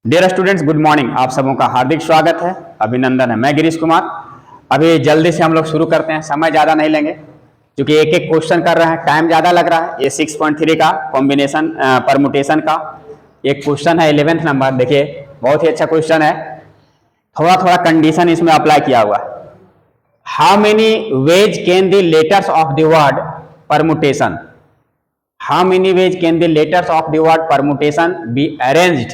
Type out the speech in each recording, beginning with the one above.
Dear students, good morning. आप सबों का हार्दिक स्वागत है, अभिनंदन है। मैं गिरीश कुमार। अभी जल्दी से हम लोग शुरू करते हैं, समय ज़्यादा नहीं लेंगे क्योंकि एक एक क्वेश्चन कर रहे हैं, टाइम ज़्यादा लग रहा है। ये 6.3 का कॉम्बिनेशन परमुटेशन का एक क्वेश्चन है, 11th नंबर। देखिए बहुत ही अच्छा क्वेश्चन है, थोड़ा थोड़ा कंडीशन इसमें अप्लाई किया हुआ है। How many ways can the letters of the word permutation, how many ways can the letters of the word permutation be arranged,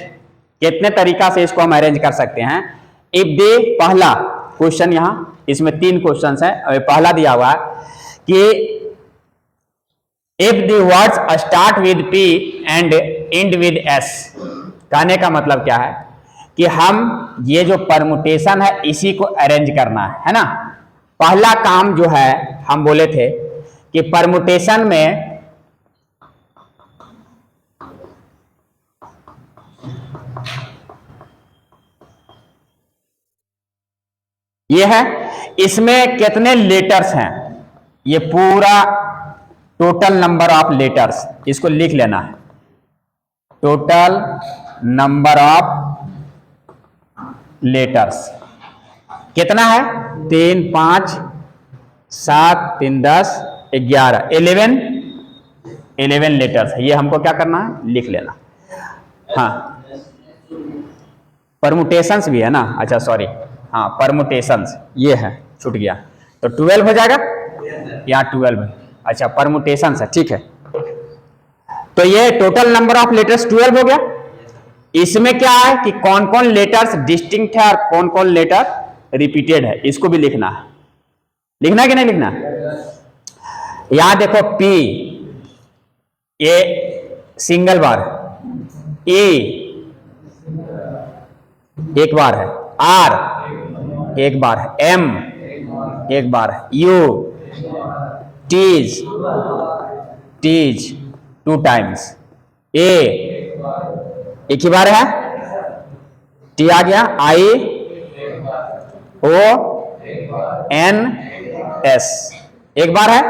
कितने तरीका से इसको हम अरेंज कर सकते हैं। इफ दे, पहला क्वेश्चन, यहां इसमें 3 क्वेश्चन है। पहला दिया हुआ है कि if the words start with P and and with S. कहने का मतलब क्या है कि हम ये जो परमुटेशन है इसी को अरेंज करना है ना। पहला काम जो है हम बोले थे कि परमुटेशन में ये है, इसमें कितने लेटर्स हैं, ये पूरा टोटल नंबर ऑफ लेटर्स, इसको लिख लेना है। टोटल नंबर ऑफ लेटर्स कितना है, 3, 5, 7, 3, 10, 11, 11 लेटर्स है। ये हमको क्या करना है, लिख लेना। हाँ, परमुटेशंस भी है ना, अच्छा सॉरी, हाँ परमुटेशंस ये है, छूट गया। तो 12 हो जाएगा, यहाँ 12 है। अच्छा परमुटेशंस है, ठीक है। तो ये टोटल नंबर ऑफ लेटर्स 12 हो गया। इसमें क्या है कि कौन कौन लेटर्स डिस्टिंक्ट है और कौन कौन लेटर रिपीटेड है, इसको भी लिखना है। लिखना है कि नहीं लिखना? यहां देखो पी, ये सिंगल बार, ए एक बार है, आर एक बार है, एम एक बार है, यू, टीज टीज 2 टाइम्स, ए एक ही बार है, टी आ गया, आई, ओ, एन, एस एक बार है,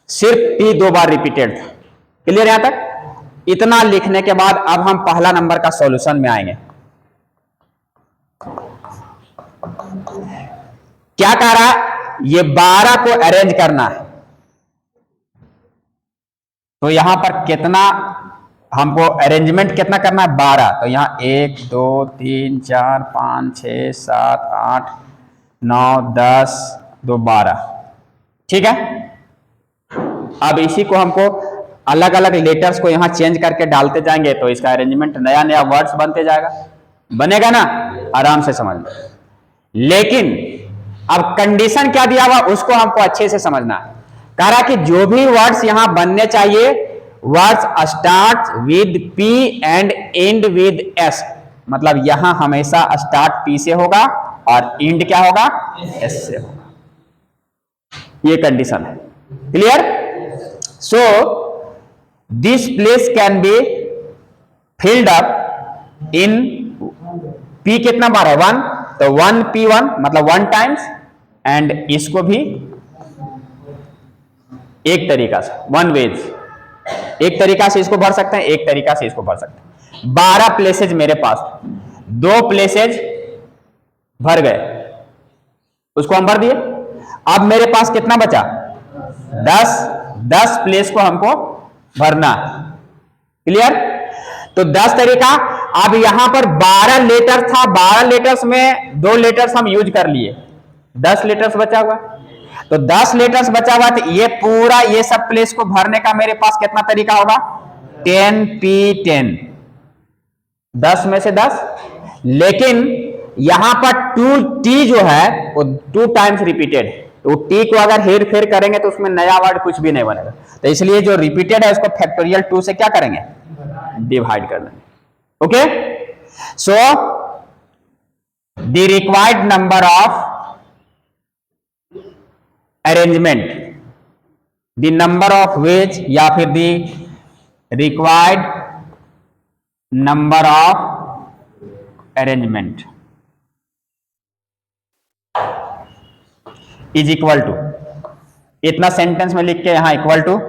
सिर्फ टी 2 बार रिपीटेड था। क्लियर यहां तक? इतना लिखने के बाद अब हम पहला नंबर का सॉल्यूशन में आएंगे। क्या कह रहा है, ये 12 को अरेंज करना है। तो यहां पर कितना हमको अरेंजमेंट कितना करना है, 12। तो यहां 1 2 3 4 5 6 7 8 9 10 2 12, ठीक है। अब इसी को हमको अलग अलग लेटर्स को यहां चेंज करके डालते जाएंगे तो इसका अरेंजमेंट नया नया वर्ड्स बनते जाएगा, बनेगा ना, आराम से समझ में। लेकिन अब कंडीशन क्या दिया हुआ उसको हमको अच्छे से समझना है। कह रहा कि जो भी वर्ड्स यहां बनने चाहिए, words start with P and and with S. मतलब यहां हमेशा स्टार्ट पी से होगा और एंड क्या होगा, एस से होगा। ये कंडीशन है। Clear? So this place can be filled up in P कितना बार है, 1, तो 1p1 मतलब 1 टाइम्स, एंड इसको भी एक तरीका से 1 वेज, एक तरीका से इसको भर सकते हैं, एक तरीका से इसको भर सकते हैं। 12 प्लेसेज मेरे पास, 2 प्लेसेज भर गए, उसको हम भर दिए। अब मेरे पास कितना बचा, 10 प्लेस को हमको भरना। क्लियर? तो 10 तरीका। अब यहां पर 12 लेटर था, 12 लेटर्स में 2 लेटर्स हम यूज कर लिए, 10 लेटर्स बचा हुआ। तो 10 लेटर्स बचा हुआ, तो ये पूरा ये सब प्लेस को भरने का मेरे पास कितना तरीका होगा, 10p10, 10 में से 10। लेकिन यहां पर 2t जो है वो 2 टाइम्स रिपीटेड है, तो t को अगर हेर फेर करेंगे तो उसमें नया वर्ड कुछ भी नहीं बनेगा। तो इसलिए जो रिपीटेड है उसको फैक्टोरियल 2 से क्या करेंगे, डिवाइड कर देंगे। Okay, so the required number of arrangement, the number of ways या फिर the required number of arrangement is equal to, इतना सेंटेंस में लिख के यहां इक्वल टू,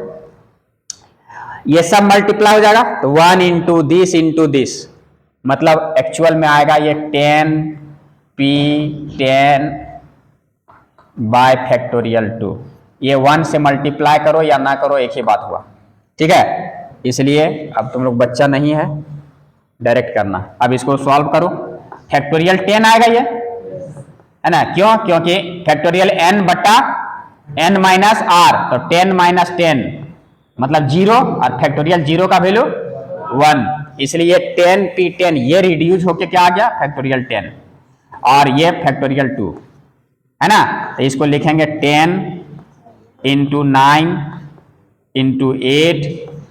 ये सब मल्टीप्लाई हो जाएगा तो 1 इंटू दिस मतलब एक्चुअल में आएगा ये 10p10 बाय फैक्टोरियल 2। ये 1 से मल्टीप्लाई करो या ना करो एक ही बात हुआ, ठीक है। इसलिए अब तुम लोग बच्चा नहीं है, डायरेक्ट करना। अब इसको सॉल्व करो, फैक्टोरियल 10 आएगा ये, है ना। क्यों? क्योंकि फैक्टोरियल n बट्टा n माइनस आर, तो 10 माइनस 10 मतलब 0, और फैक्टोरियल 0 का वैल्यू 1, इसलिए 10p10 ये रिड्यूस होके क्या आ गया, फैक्टोरियल 10, और ये फैक्टोरियल 2, है ना। तो इसको लिखेंगे 10 इंटू 9 इंटू 8,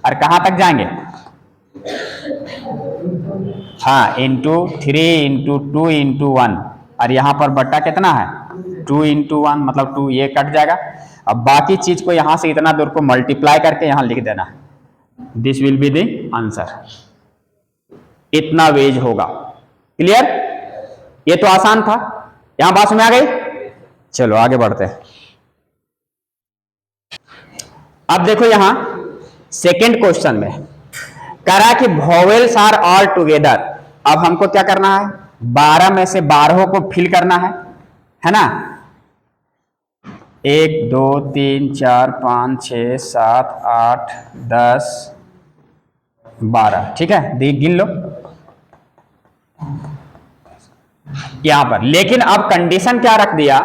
और कहां तक जाएंगे, हाँ, इंटू 3 इंटू 2 इंटू 1, और यहां पर बट्टा कितना है 2 इंटू 1, मतलब 2, ये कट जाएगा। अब बाकी चीज को यहां से इतना दूर को मल्टीप्लाई करके यहां लिख देना, this will be the answer, इतना वेज होगा। क्लियर? ये तो आसान था, यहां बात में आ गई। चलो आगे बढ़ते हैं। अब देखो यहां सेकेंड क्वेश्चन में करा कि वोवेल्स आर ऑल टुगेदर। अब हमको क्या करना है, 12 में से 12 को फिल करना है ना। 1 2 3 4 5 6 7 8 10 12, ठीक है, गिन लो यहां पर। लेकिन अब कंडीशन क्या रख दिया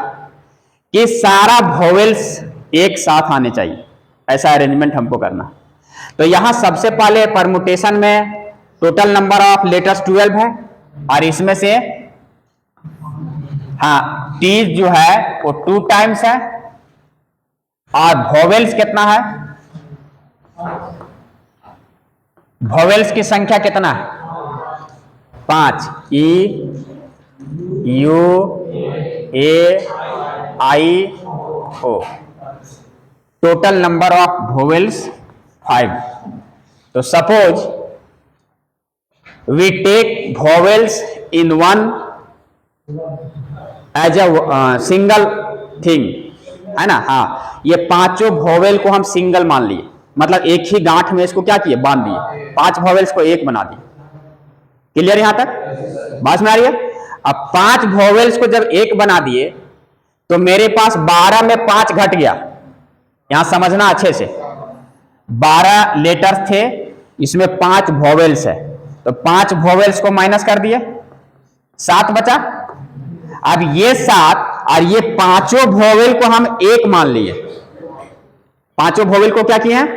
कि सारा वोवेल्स एक साथ आने चाहिए, ऐसा अरेंजमेंट हमको करना। तो यहां सबसे पहले परमुटेशन में टोटल नंबर ऑफ लेटर्स 12 है, और इसमें से हाँ टी जो है वो 2 टाइम्स है, और वोवेल्स कितना है, वोवेल्स की संख्या कितना है 5, E U A I O, total number of vowels 5। तो suppose we take vowels in one as a single thing, है ना। हाँ, ये पांचों वोवेल को हम सिंगल मान लिए, मतलब एक ही गांठ में इसको क्या किए, बांध दिए, 5 वोवेल्स को एक बना दिए। क्लियर यहां तक बात में आ रही है। अब 5 वोवेल्स को जब एक बना दिए तो मेरे पास 12 में 5 घट गया, यहां समझना अच्छे से। 12 लेटर्स थे, इसमें 5 वोवेल्स है, तो 5 वोवेल्स को माइनस कर दिए, 7 बचा। अब ये 7 और ये पांचों वोवेल को हम एक मान लिए, पांचों वोवेल को क्या किए हैं,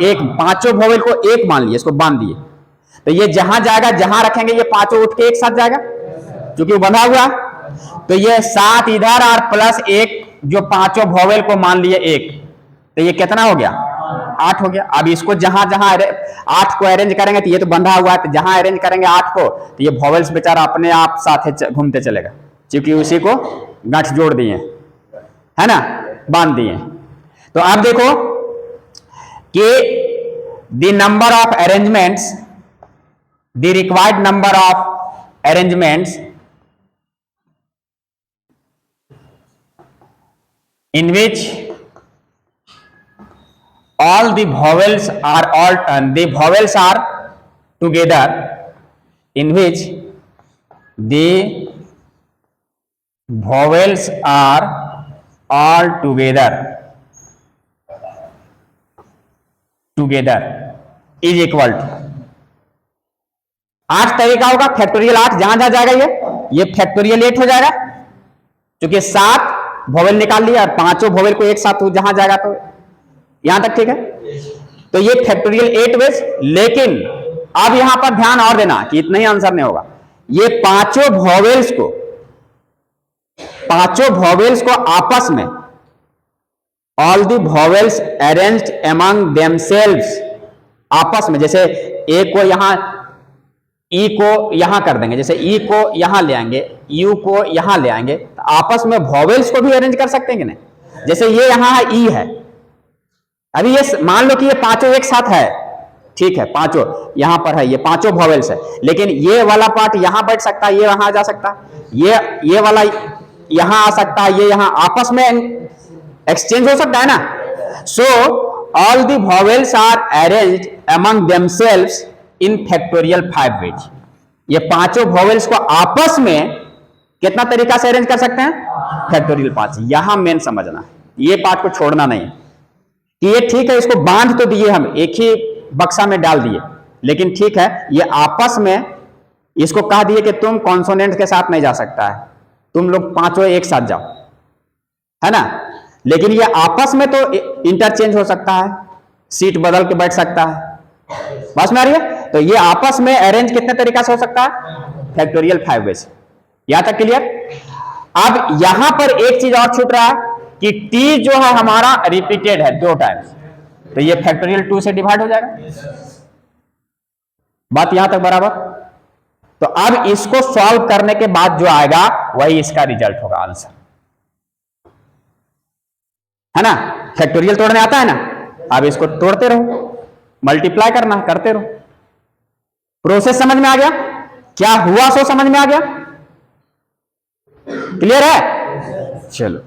एक, पांचों वोवेल को एक मान लिए, इसको बांध दिए। तो ये जहां जाएगा, जहां रखेंगे ये पांचों उठ के एक साथ जाएगा, क्योंकि वो बंधा हुआ। तो ये 7 इधर और प्लस 1 जो पांचों वोवेल को मान लिए एक, तो ये कितना हो गया, 8 हो गया। अब इसको जहां जहां 8 को अरेंज करेंगे तो ये तो बंधा हुआ है, तो जहां अरेंज करेंगे 8 को तो ये वोवेल्स बेचारा अपने आप साथ घूमते चलेगा, क्योंकि उसी को गांठ जोड़ दिए, है ना, बांध दिए। तो आप देखो कि the number of arrangements, the required number of arrangements in which all the vowels are together, in which the vowels are all together is equal to 8 तरीका होगा। फैक्टोरियल 8 जहां जहां जाएगा ये फैक्टोरियल 8 हो जाएगा, क्योंकि 7 वोवेल निकाल लिया और पांचों वोवेल को एक साथ जहां जाएगा, तो यहां तक ठीक है। तो ये फैक्टोरियल 8 वेज। लेकिन अब यहां पर ध्यान और देना कि इतना ही आंसर नहीं होगा, ये पांचों वोवेल्स को आपस में, all the vowels arranged among themselves, आपस में, जैसे ए को यहां, ई को यहां कर देंगे, जैसे ई को यहां ले आएंगे, यू को यहां ले आएंगे, तो आपस में वोवेल्स को भी अरेंज कर सकते हैं कि नहीं। जैसे ये यहां है, ई है, अभी ये मान लो कि ये पांचों एक साथ है, ठीक है, पांचों यहां पर है, ये पांचों वोवेल्स है, लेकिन ये वाला पार्ट यहां बैठ सकता है, ये वहां जा सकता है, ये वाला यहां आ सकता है, ये यहां, आपस में एक्सचेंज हो सकता है ना। So all the vowels are arranged among themselves in factorial 5 ways. ये पांचों वॉवेल्स को आपस में कितना तरीका से अरेंज कर सकते हैं? फैक्टोरियल 5। यहां मेन समझना, ये पार्ट को छोड़ना नहीं कि ये ठीक है, इसको बांध तो दिए हम, एक ही बक्सा में डाल दिए, लेकिन ठीक है ये आपस में इसको कह दिए कि तुम कॉन्सोनेंट के साथ नहीं जा सकता है, तुम लोग पांचों एक साथ जाओ, है ना। लेकिन ये आपस में तो इंटरचेंज हो सकता है, सीट बदल के बैठ सकता है, बस में आ रही है। तो ये आपस में अरेंज कितने तरीका से हो सकता है? फैक्टोरियल 5 वे से। यहां तक क्लियर? अब यहां पर एक चीज और छूट रहा है कि t जो है हमारा रिपीटेड है 2 टाइम्स, तो ये फैक्टोरियल 2 से डिवाइड हो जाएगा। बात यहां तक बराबर? तो अब इसको सॉल्व करने के बाद जो आएगा वही इसका रिजल्ट होगा, आंसर, है ना। फैक्टोरियल तोड़ने आता है ना, अब इसको तोड़ते रहो, मल्टीप्लाई करना है, करते रहो। प्रोसेस समझ में आ गया? क्या हुआ सो समझ में आ गया? क्लियर है? चलो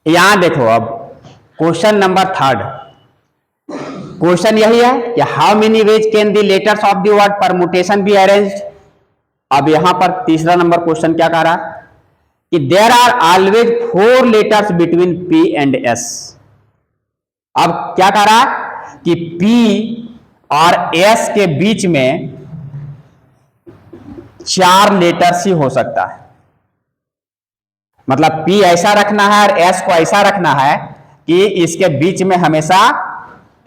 यहां देखो, अब क्वेश्चन नंबर 3। क्वेश्चन यही है कि how many ways can the letters of the word permutation be arranged. अब यहां पर तीसरा नंबर क्वेश्चन क्या कह रहा है कि there are always 4 letters between P and S। अब क्या कह रहा है कि P और S के बीच में 4 लेटर्स ही हो सकता है, मतलब P ऐसा रखना है और S को ऐसा रखना है कि इसके बीच में हमेशा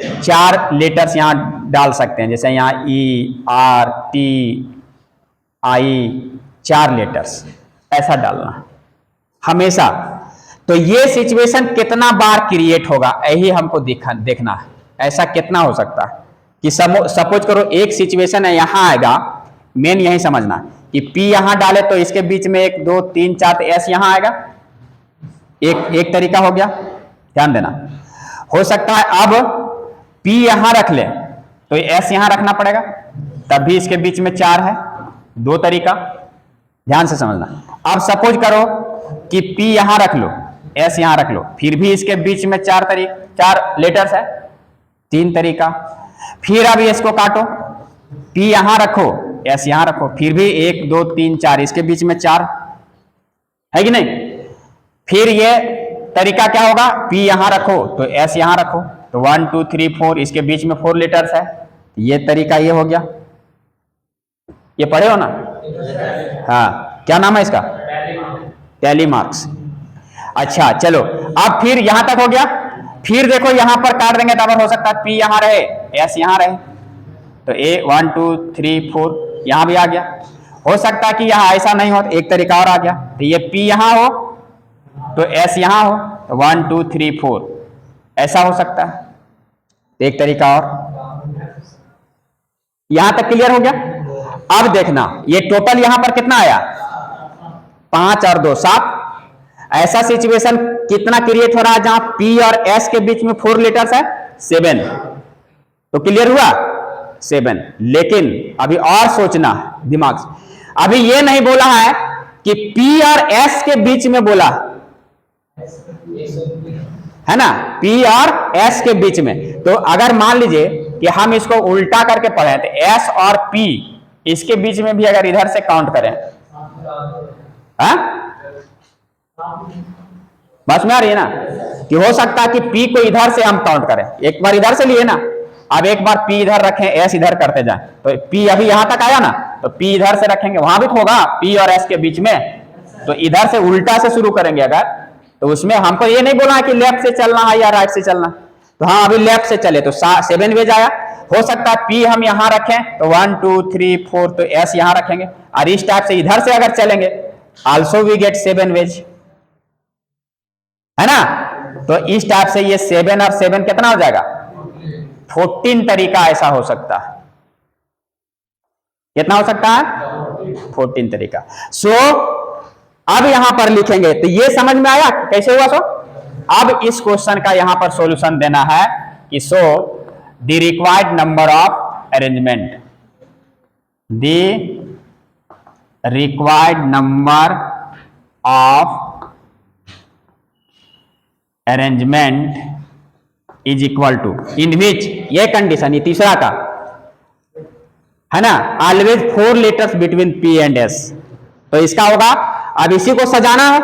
4 लेटर्स यहां डाल सकते हैं, जैसे यहां E, R, T, I, 4 letters ऐसा डालना हमेशा। तो ये सिचुएशन कितना बार क्रिएट होगा यही हमको देखना है, ऐसा कितना हो सकता है कि सपोज करो एक सिचुएशन है, यहां आएगा, मेन यही समझना कि P यहां डाले तो इसके बीच में 1 2 3 4 तो S यहां आएगा, एक तरीका हो गया, ध्यान देना। हो सकता है अब P यहां रख ले तो S यहां रखना पड़ेगा, तब भी इसके बीच में 4 है, 2 तरीका, ध्यान से समझना। अब सपोज करो कि P यहां रख लो, S यहां रख लो, फिर भी इसके बीच में 4 लेटर्स है, 3 तरीका। फिर अब इसको काटो, P यहां रखो, S यहां रखो, फिर भी 1 2 3 4 इसके बीच में 4 है कि नहीं। फिर ये तरीका क्या होगा, P यहां रखो तो S यहां रखो, तो 1 2 3 4 इसके बीच में 4 लेटर्स है, ये तरीका ये हो गया। ये पढ़े हो ना? हाँ, क्या नाम है इसका? Tally marks. अच्छा चलो, अब फिर यहां तक हो गया। फिर देखो यहां पर काट देंगे तब हो सकता है P यहां रहे, S यहां रहे, तो 1 2 3 4 यहां भी आ गया। हो सकता है कि यहां ऐसा नहीं हो, एक तरीका और आ गया, तो ये P यहां हो तो S यहां हो, तो 1 2 3 4 ऐसा हो सकता है, एक तरीका और। यहां तक क्लियर हो गया? अब देखना ये टोटल यहां पर कितना आया, 5 और 2 7। ऐसा सिचुएशन कितना क्रिएट हो रहा है जहां P और S के बीच में 4 लेटर्स है, 7। तो क्लियर हुआ 7। लेकिन अभी और सोचना दिमाग से, अभी ये नहीं बोला है कि P और S के बीच में बोला है ना, P और S के बीच में। तो अगर मान लीजिए कि हम इसको उल्टा करके पढ़े तो S और P इसके बीच में भी अगर इधर से काउंट करें, हाँ बस में आ रही है ना, कि हो सकता है कि P को इधर से हम काउंट करें, एक बार इधर से लिए ना, अब एक बार P इधर रखें, S इधर करते जाएं, तो P अभी यहां तक आया ना, तो P इधर से रखेंगे, वहां भी तो होगा P और S के बीच में, तो इधर से उल्टा से शुरू करेंगे अगर, तो उसमें हमको ये नहीं बोला कि लेफ्ट से चलना है या राइट से चलना, तो हाँ अभी लेफ्ट से चले तो 7 वेज आया। हो सकता है P हम यहां रखें तो 1 2 3 4 तो S यहां रखेंगे, और इस टाइप से इधर से अगर चलेंगे आल्सो वी गेट 7 वेज, है ना। तो इस टाइप से ये 7 और 7 कितना हो जाएगा, 14 तरीका ऐसा हो सकता है। कितना हो सकता है, 14 तरीका। सो अब यहां पर लिखेंगे, तो ये समझ में आया कैसे हुआ। सो अब इस क्वेश्चन का यहां पर सॉल्यूशन देना है कि so the required number of arrangement, the required number of arrangement is equal to, in which, ये कंडीशन, ये तीसरा का, है ना, always 4 letters between P and S. तो इसका होगा, अब इसी को सजाना है,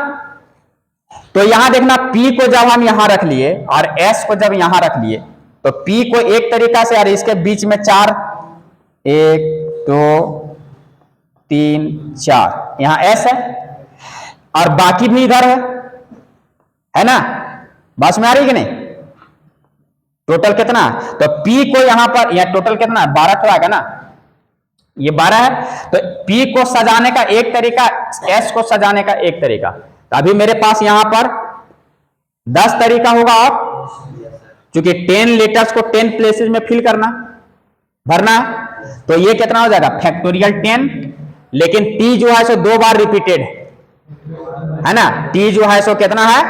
तो यहां देखना P को जब हम यहां रख लिए और S को जब यहां रख लिए, तो P को एक तरीका से, और इसके बीच में 4, 1 2 3 4, यहां S है और बाकी भी इधर है ना, बस में आ रही कि नहीं? टोटल कितना? तो P को यहां पर, यह टोटल कितना? 12 तो आएगा ना, ये 12 है। तो P को सजाने का एक तरीका, S को सजाने का एक तरीका। तो अभी मेरे पास यहां पर 10 तरीका होगा, और क्योंकि 10 लेटर्स को 10 प्लेसेस में फिल करना, भरना है, तो ये कितना हो जाएगा? फैक्टोरियल 10। लेकिन T जो है सो 2 बार रिपीटेड है ना, T जो है सो कितना है?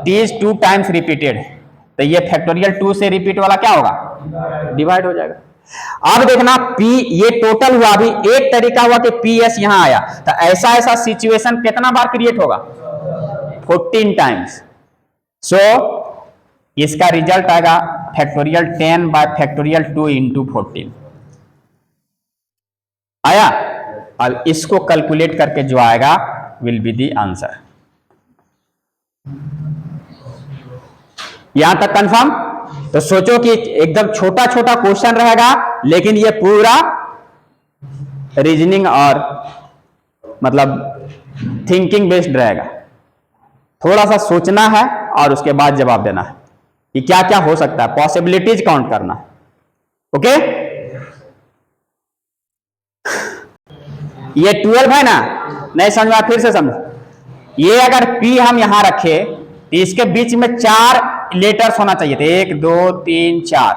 T is 2 times repeated. तो ये फैक्टोरियल 2 से रिपीट वाला क्या होगा? डिवाइड हो जाएगा। अब देखना P, ये टोटल हुआ, अभी एक तरीका हुआ कि PS यहां आया, तो ऐसा सिचुएशन कितना बार क्रिएट होगा? 14 टाइम्स। सो इसका रिजल्ट आएगा फैक्टोरियल 10 बाय फैक्टोरियल 2 इंटू 14 आया। अब इसको कैलकुलेट करके जो आएगा विल बी दी आंसर। यहां तक कंफर्म? तो सोचो कि एकदम छोटा छोटा क्वेश्चन रहेगा, लेकिन ये पूरा रीजनिंग और मतलब थिंकिंग बेस्ड रहेगा। थोड़ा सा सोचना है और उसके बाद जवाब देना है कि क्या क्या हो सकता है, पॉसिबिलिटीज काउंट करना है। ओके, ये 12 है ना, नहीं समझ में? फिर से समझो, ये अगर P हम यहां रखे तो इसके बीच में 4 लेटर्स होना चाहिए थे, 1 2 3 4,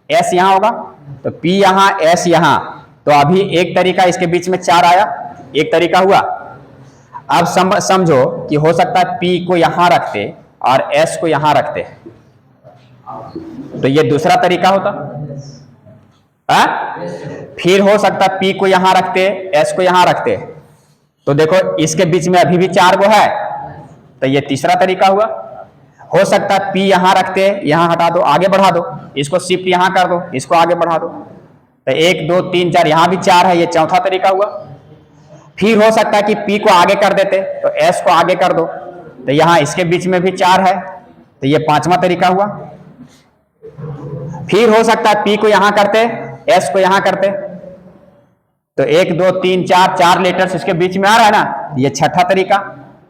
S यहां होगा, तो P यहां, S यहां, तो अभी एक तरीका इसके बीच में 4 आया, एक तरीका हुआ। अब समझो कि हो सकता है P को यहां रखते और S को यहां रखते, तो ये दूसरा तरीका होता है। फिर हो सकता है P को यहां रखते, S को यहां रखते, तो देखो इसके बीच में अभी भी 4 गो है, तो ये तीसरा तरीका हुआ। हो सकता है P यहां रखते, यहां हटा दो, आगे बढ़ा दो, इसको शिफ्ट यहां कर दो, इसको आगे बढ़ा दो, तो 1 2 3 4, यहां भी 4 है, ये चौथा तरीका हुआ। फिर हो सकता है कि P को आगे कर देते तो S को आगे कर दो, तो यहां इसके बीच में भी 4 है, तो ये 5वां तरीका हुआ। फिर हो सकता है P को यहां करते, S को यहां करते, तो 1 2 3 4, 4 लेटर्स इसके बीच में आ रहा है ना, ये 6ठा तरीका।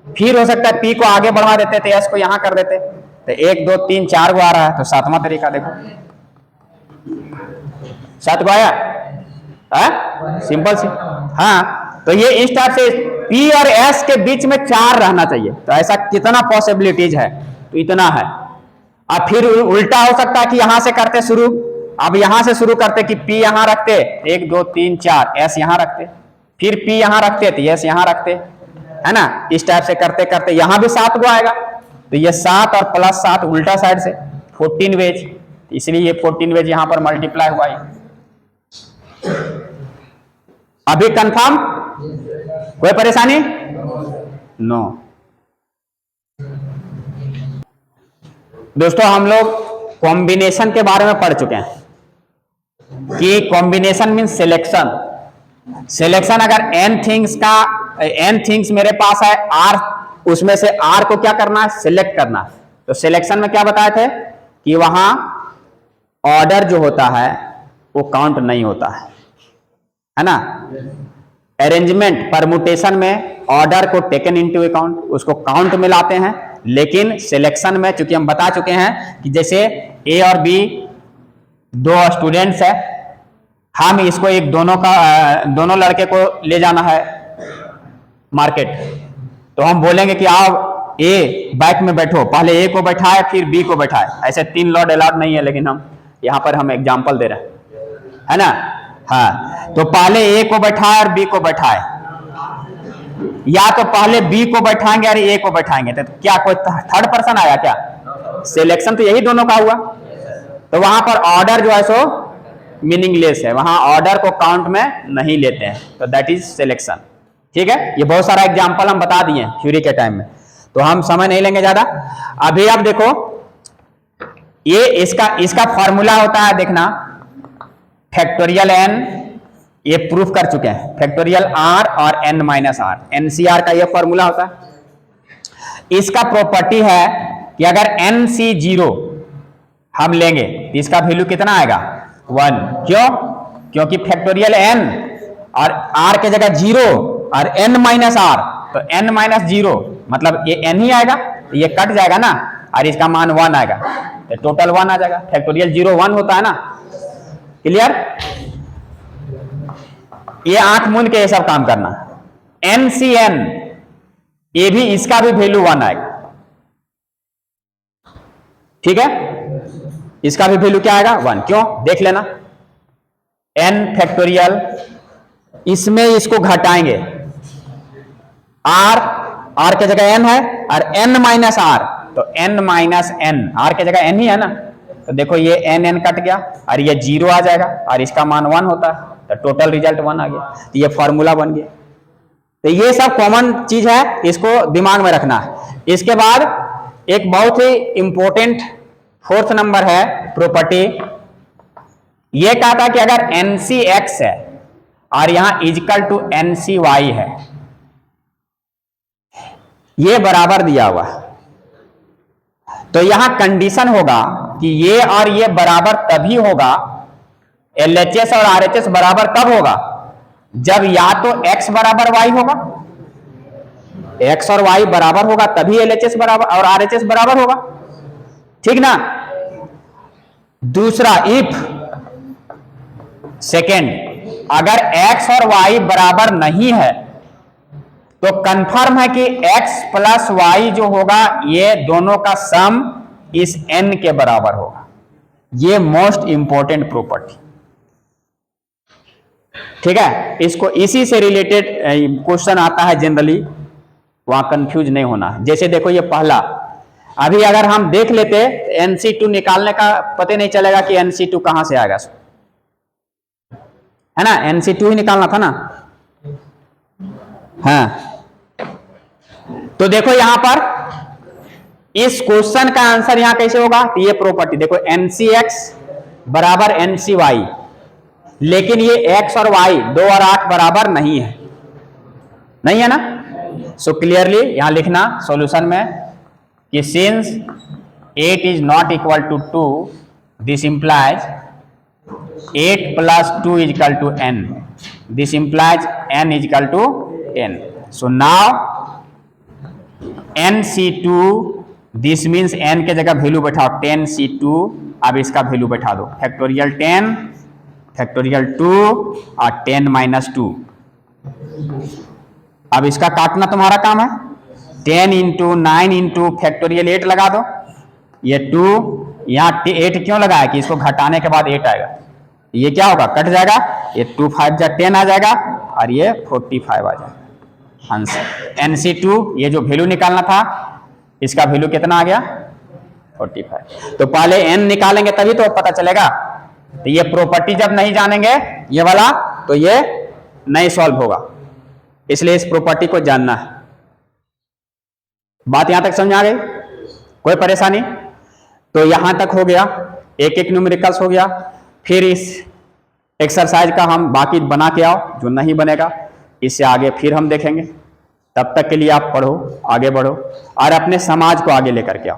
फिर हो सकता है P को आगे बढ़ा देते थे, S को यहां कर देते, तो 1 2 3 4 गो आ रहा है, तो 7वां तरीका देखो, 7 गो आया, सिंपल सी। हाँ, तो ये इस टाइप से P और S के बीच में 4 रहना चाहिए, तो ऐसा कितना पॉसिबिलिटीज है? तो इतना है। अब फिर उल्टा हो सकता है कि यहां से करते शुरू, अब यहां से शुरू करते कि P यहां रखते, 1 2 3 4, S यहां रखते, फिर P यहां रखते तो S यहां रखते, है ना, इस टाइप से करते करते यहां भी 7 गो आएगा, तो ये 7 और प्लस 7 उल्टा साइड से 14 वेज, इसलिए ये 14 वेज यहां पर मल्टीप्लाई हुआ है। अभी कंफर्म? कोई परेशानी? नो। दोस्तों हम लोग कॉम्बिनेशन के बारे में पढ़ चुके हैं कि कॉम्बिनेशन मीन्स सिलेक्शन। सिलेक्शन अगर n थिंग्स मेरे पास है r, उसमें से r को क्या करना है? सिलेक्ट करना है। तो सिलेक्शन में क्या बताए थे कि वहां ऑर्डर जो होता है वो काउंट नहीं होता है ना। अरेंजमेंट परमुटेशन में ऑर्डर को टेकन इनटू अकाउंट, उसको काउंट में लाते हैं, लेकिन सिलेक्शन में चूंकि हम बता चुके हैं कि जैसे A और B 2 स्टूडेंट्स है, हम इसको एक दोनों लड़के को ले जाना है मार्केट, तो हम बोलेंगे कि आओ A बाइक में बैठो, पहले A को बैठाए फिर B को बैठाए, ऐसे 3 लॉर्ड अलाउड नहीं है, लेकिन हम यहाँ पर हम एग्जाम्पल दे रहे हैं, है ना। हाँ, तो पहले A को बैठाए और B को बैठाए, या तो पहले B को बैठाएंगे और A को बैठाएंगे, तो क्या कोई थर्ड पर्सन आया क्या? सिलेक्शन तो यही दोनों का हुआ, तो वहां पर ऑर्डर जो है सो मीनिंगलेस है, वहां ऑर्डर को काउंट में नहीं लेते हैं, तो दैट इज सिलेक्शन। ठीक है, ये बहुत सारा एग्जांपल हम बता दिए थ्योरी के टाइम में, तो हम समय नहीं लेंगे ज्यादा। अभी आप देखो, ये इसका फॉर्मूला होता है, देखना फैक्टोरियल n ये प्रूफ कर चुके हैं, फैक्टोरियल आर और एन माइनस आर, एनसीआर का ये फॉर्मूला होता है। इसका प्रॉपर्टी है कि अगर एन सी जीरो हम लेंगे तो इसका वैल्यू कितना आएगा 1। क्यों? क्योंकि फैक्टोरियल एन और आर के जगह जीरो और एन माइनस आर, तो एन माइनस जीरो मतलब ये एन ही आएगा, तो ये कट जाएगा ना और इसका मान 1 आएगा, तो टोटल 1 आ जाएगा। फैक्टोरियल 0 1 होता है ना, क्लियर? ये आंख मूंद के ये सब काम करना। एन सी एन, ये भी, इसका भी वैल्यू 1 आएगा, ठीक है? इसका भी वैल्यू क्या आएगा 1। क्यों? देख लेना, एन फैक्टोरियल, इसमें इसको घटाएंगे, आर के जगह एन है और एन माइनस आर, तो एन माइनस एन, आर के जगह एन ही है ना, तो देखो ये एन एन कट गया और ये 0 आ जाएगा और इसका मान 1 होता है, तो टोटल रिजल्ट 1 आ गया, तो ये फॉर्मूला बन गया। तो ये सब कॉमन चीज है, इसको दिमाग में रखना है। इसके बाद एक बहुत ही इंपॉर्टेंट 4th नंबर है प्रॉपर्टी, ये कहा था कि अगर NCX है और यहां इजकल टू NCY है, ये बराबर दिया हुआ है, तो यहां कंडीशन होगा कि ये और ये बराबर तभी होगा, LHS और RHS बराबर कब होगा, जब या तो x बराबर y होगा, x और y बराबर होगा तभी LHS बराबर और RHS बराबर होगा, ठीक ना? दूसरा, इफ सेकेंड, अगर x और y बराबर नहीं है तो कंफर्म है कि x प्लस y जो होगा ये दोनों का सम इस n के बराबर होगा। ये मोस्ट इंपॉर्टेंट प्रॉपर्टी, ठीक है? इसको इसी से रिलेटेड क्वेश्चन आता है जनरली, वहां कंफ्यूज नहीं होना है। जैसे देखो ये पहला, अभी अगर हम देख लेते NC2 निकालने का पता नहीं चलेगा कि NC2 कहां से आएगा, है ना? NC2 ही निकालना था ना, हाँ। तो देखो यहां पर इस क्वेश्चन का आंसर यहां कैसे होगा, तो ये प्रॉपर्टी देखो, NCX बराबर NCY, लेकिन ये x और y 2 और 8 बराबर नहीं है, नहीं है ना? सो क्लियरली यहां लिखना सॉल्यूशन में कि since 8 is not equal to 2, this implies 8 plus 2 is equal to n, this implies n is equal to n। So now NC2, this means n के जगह वैल्यू बैठाओ 10C2, अब इसका वैल्यू बैठा दो फैक्टोरियल 10 फैक्टोरियल 2 और 10 minus 2। अब इसका काटना तुम्हारा काम है, 10 इंटू 9 इंटू फैक्टोरियल 8 लगा दो, ये 2, यहाँ 8 क्यों लगाया कि इसको घटाने के बाद 8 आएगा, ये क्या होगा, कट जाएगा, ये 2 5 जा 10 आ जाएगा और ये 45 आ जाएगा आंसर। NC2 ये जो वैल्यू निकालना था इसका वैल्यू कितना आ गया 45। तो पहले n निकालेंगे तभी तो पता चलेगा, तो ये प्रॉपर्टी जब नहीं जानेंगे ये वाला तो ये नहीं सॉल्व होगा, इसलिए इस प्रॉपर्टी को जानना है। बात यहां तक समझ आ गई, कोई परेशानी? तो यहां तक हो गया, एक एक न्यूमेरिकल्स हो गया। फिर इस एक्सरसाइज का हम बाकी बना के आओ, जो नहीं बनेगा इससे आगे फिर हम देखेंगे। तब तक के लिए आप पढ़ो, आगे बढ़ो और अपने समाज को आगे लेकर के आओ।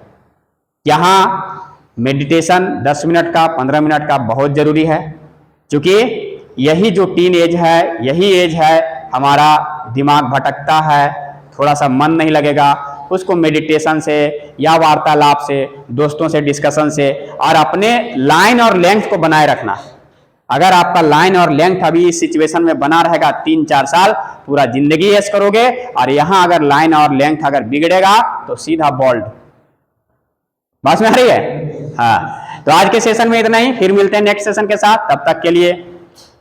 यहाँ मेडिटेशन 10 मिनट का 15 मिनट का बहुत जरूरी है, क्योंकि यही जो टीन एज है, यही एज है हमारा दिमाग भटकता है, थोड़ा सा मन नहीं लगेगा, उसको मेडिटेशन से या वार्तालाप से, दोस्तों से डिस्कशन से और अपने लाइन और लेंथ को बनाए रखना। अगर आपका लाइन और लेंथ अभी इस सिचुएशन में बना रहेगा 3-4 साल, पूरा जिंदगी ऐश करोगे, और यहां अगर लाइन और लेंथ अगर बिगड़ेगा तो सीधा बॉल्ड। बात में आ रही है? हाँ, तो आज के सेशन में इतना ही, फिर मिलते हैं नेक्स्ट सेशन के साथ। तब तक के लिए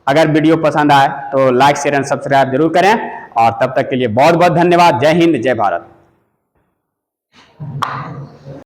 अगर वीडियो पसंद आए तो लाइक शेयर एंड सब्सक्राइब जरूर करें, और तब तक के लिए बहुत बहुत धन्यवाद। जय हिंद, जय भारत।